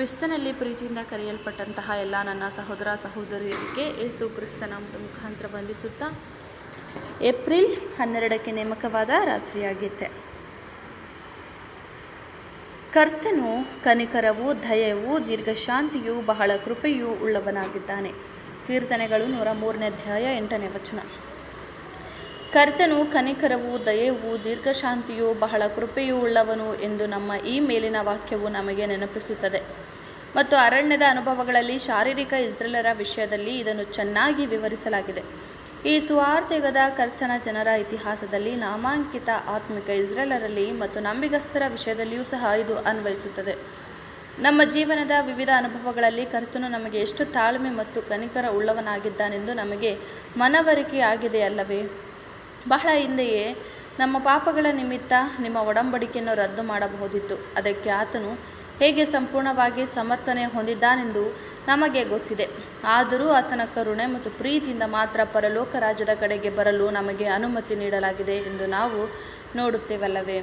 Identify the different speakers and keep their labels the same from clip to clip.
Speaker 1: ಕ್ರಿಸ್ತನಲ್ಲಿ ಪ್ರೀತಿಯಿಂದ ಕರೆಯಲ್ಪಟ್ಟಂತಹ ಎಲ್ಲ ನನ್ನ ಸಹೋದರ ಸಹೋದರಿಯರಿಗೆ ಯೇಸು ಕ್ರಿಸ್ತ ನಾಮದ ಮುಖಾಂತರ ವಂದಿಸುತ್ತಾ ಏಪ್ರಿಲ್ 12ಕ್ಕೆ ನೇಮಕವಾದ ರಾತ್ರಿಯಾಗಿದೆ. ಕರ್ತನು ಕನಿಕರವೂ ದಯೆಯೂ ದೀರ್ಘಶಾಂತಿಯೂ ಬಹಳ ಕೃಪೆಯೂ ಉಳ್ಳವನಾಗಿದ್ದಾನೆ. ಕೀರ್ತನೆಗಳು 103ನೇ ಅಧ್ಯಾಯ 8ನೇ ವಚನ. ಕರ್ತನು ಕನಿಕರವೂ ದಯೆಯೂ ದೀರ್ಘಶಾಂತಿಯೂ ಬಹಳ ಕೃಪೆಯೂ ಉಳ್ಳವನು ಎಂದು ನಮ್ಮ ಈ ಮೇಲಿನ ವಾಕ್ಯವು ನಮಗೆ ನೆನಪಿಸುತ್ತದೆ. ಮತ್ತು ಅರಣ್ಯದ ಅನುಭವಗಳಲ್ಲಿ ಶಾರೀರಿಕ ಇಸ್ರೇಲರ ವಿಷಯದಲ್ಲಿ ಇದನ್ನು ಚೆನ್ನಾಗಿ ವಿವರಿಸಲಾಗಿದೆ. ಈ ಸುವಾರ್ತೆಗದ ಕರ್ತನ ಜನರ ಇತಿಹಾಸದಲ್ಲಿ ನಾಮಾಂಕಿತ ಆತ್ಮಿಕ ಇಸ್ರೇಲರಲ್ಲಿ ಮತ್ತು ನಂಬಿಗಸ್ತರ ವಿಷಯದಲ್ಲಿಯೂ ಸಹ ಇದು ಅನ್ವಯಿಸುತ್ತದೆ. ನಮ್ಮ ಜೀವನದ ವಿವಿಧ ಅನುಭವಗಳಲ್ಲಿ ಕರ್ತನು ನಮಗೆ ಎಷ್ಟು ತಾಳ್ಮೆ ಮತ್ತು ಕನಿಕರ ಉಳ್ಳವನಾಗಿದ್ದಾನೆಂದು ನಮಗೆ ಮನವರಿಕೆಯಾಗಿದೆಯಲ್ಲವೇ? ಬಹಳ ಹಿಂದೆಯೇ ನಮ್ಮ ಪಾಪಗಳ ನಿಮಿತ್ತ ನಿಮ್ಮ ಒಡಂಬಡಿಕೆಯನ್ನು ರದ್ದು ಮಾಡಬಹುದಿತ್ತು. ಅದಕ್ಕೆ ಆತನು ಹೇಗೆ ಸಂಪೂರ್ಣವಾಗಿ ಸಮರ್ಥನೆ ಹೊಂದಿದ್ದಾನೆಂದು ನಮಗೆ ಗೊತ್ತಿದೆ. ಆದರೂ ಆತನ ಕರುಣೆ ಮತ್ತು ಪ್ರೀತಿಯಿಂದ ಮಾತ್ರ ಪರಲೋಕ ರಾಜ್ಯದ ಕಡೆಗೆ ಬರಲು ನಮಗೆ ಅನುಮತಿ ನೀಡಲಾಗಿದೆ ಎಂದು ನಾವು ನೋಡುತ್ತೇವಲ್ಲವೇ?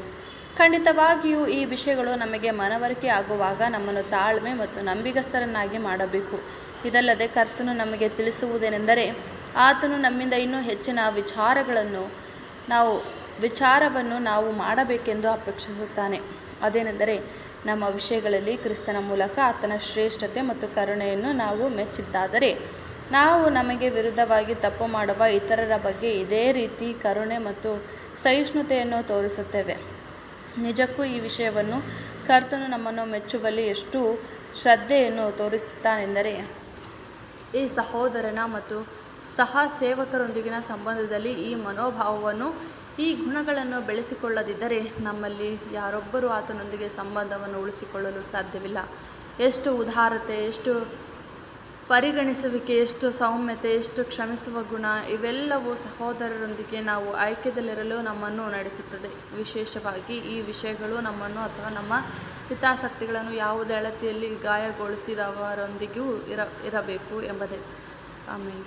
Speaker 1: ಖಂಡಿತವಾಗಿಯೂ ಈ ವಿಷಯಗಳು ನಮಗೆ ಮನವರಿಕೆ ಆಗುವಾಗ ನಮ್ಮನ್ನು ತಾಳ್ಮೆ ಮತ್ತು ನಂಬಿಗಸ್ತರನ್ನಾಗಿ ಮಾಡಬೇಕು. ಇದಲ್ಲದೆ ಕರ್ತನು ನಮಗೆ ತಿಳಿಸುವುದೇನೆಂದರೆ, ಆತನು ನಮ್ಮಿಂದ ಇನ್ನೂ ಹೆಚ್ಚಿನ ವಿಚಾರವನ್ನು ನಾವು ಮಾಡಬೇಕೆಂದು ಅಪೇಕ್ಷಿಸುತ್ತಾನೆ. ಅದೇನೆಂದರೆ, ನಮ್ಮ ವಿಷಯಗಳಲ್ಲಿ ಕ್ರಿಸ್ತನ ಮೂಲಕ ಆತನ ಶ್ರೇಷ್ಠತೆ ಮತ್ತು ಕರುಣೆಯನ್ನು ನಾವು ಮೆಚ್ಚಿದ್ದಾದರೆ, ನಾವು ನಮಗೆ ವಿರುದ್ಧವಾಗಿ ತಪ್ಪು ಮಾಡುವ ಇತರರ ಬಗ್ಗೆ ಇದೇ ರೀತಿ ಕರುಣೆ ಮತ್ತು ಸಹಿಷ್ಣುತೆಯನ್ನು ತೋರಿಸುತ್ತೇವೆ. ನಿಜಕ್ಕೂ ಈ ವಿಷಯವನ್ನು ಕರ್ತನು ನಮ್ಮನ್ನು ಮೆಚ್ಚುವಲ್ಲಿ ಎಷ್ಟು ಶ್ರದ್ಧೆಯನ್ನು ತೋರಿಸುತ್ತಾನೆಂದರೆ, ಈ ಸಹೋದರನ ಮತ್ತು ಸಹ ಸೇವಕರೊಂದಿಗಿನ ಸಂಬಂಧದಲ್ಲಿ ಈ ಮನೋಭಾವವನ್ನು, ಈ ಗುಣಗಳನ್ನು ಬೆಳೆಸಿಕೊಳ್ಳದಿದ್ದರೆ ನಮ್ಮಲ್ಲಿ ಯಾರೊಬ್ಬರೂ ಆತನೊಂದಿಗೆ ಸಂಬಂಧವನ್ನು ಉಳಿಸಿಕೊಳ್ಳಲು ಸಾಧ್ಯವಿಲ್ಲ. ಎಷ್ಟು ಉದಾರತೆ, ಎಷ್ಟು ಪರಿಗಣಿಸುವಿಕೆ, ಎಷ್ಟು ಸೌಮ್ಯತೆ, ಎಷ್ಟು ಕ್ಷಮಿಸುವ ಗುಣ, ಇವೆಲ್ಲವೂ ಸಹೋದರರೊಂದಿಗೆ ನಾವು ಐಕ್ಯದಲ್ಲಿರಲು ನಮ್ಮನ್ನು ನಡೆಸುತ್ತದೆ. ವಿಶೇಷವಾಗಿ ಈ ವಿಷಯಗಳು ನಮ್ಮನ್ನು ಅಥವಾ ನಮ್ಮ ಹಿತಾಸಕ್ತಿಗಳನ್ನು ಯಾವುದೇ ಅಳತೆಯಲ್ಲಿ ಗಾಯಗೊಳಿಸಿದವರೊಂದಿಗೂ ಇರಬೇಕು ಎಂಬುದೇ. ಆಮೇಲೆ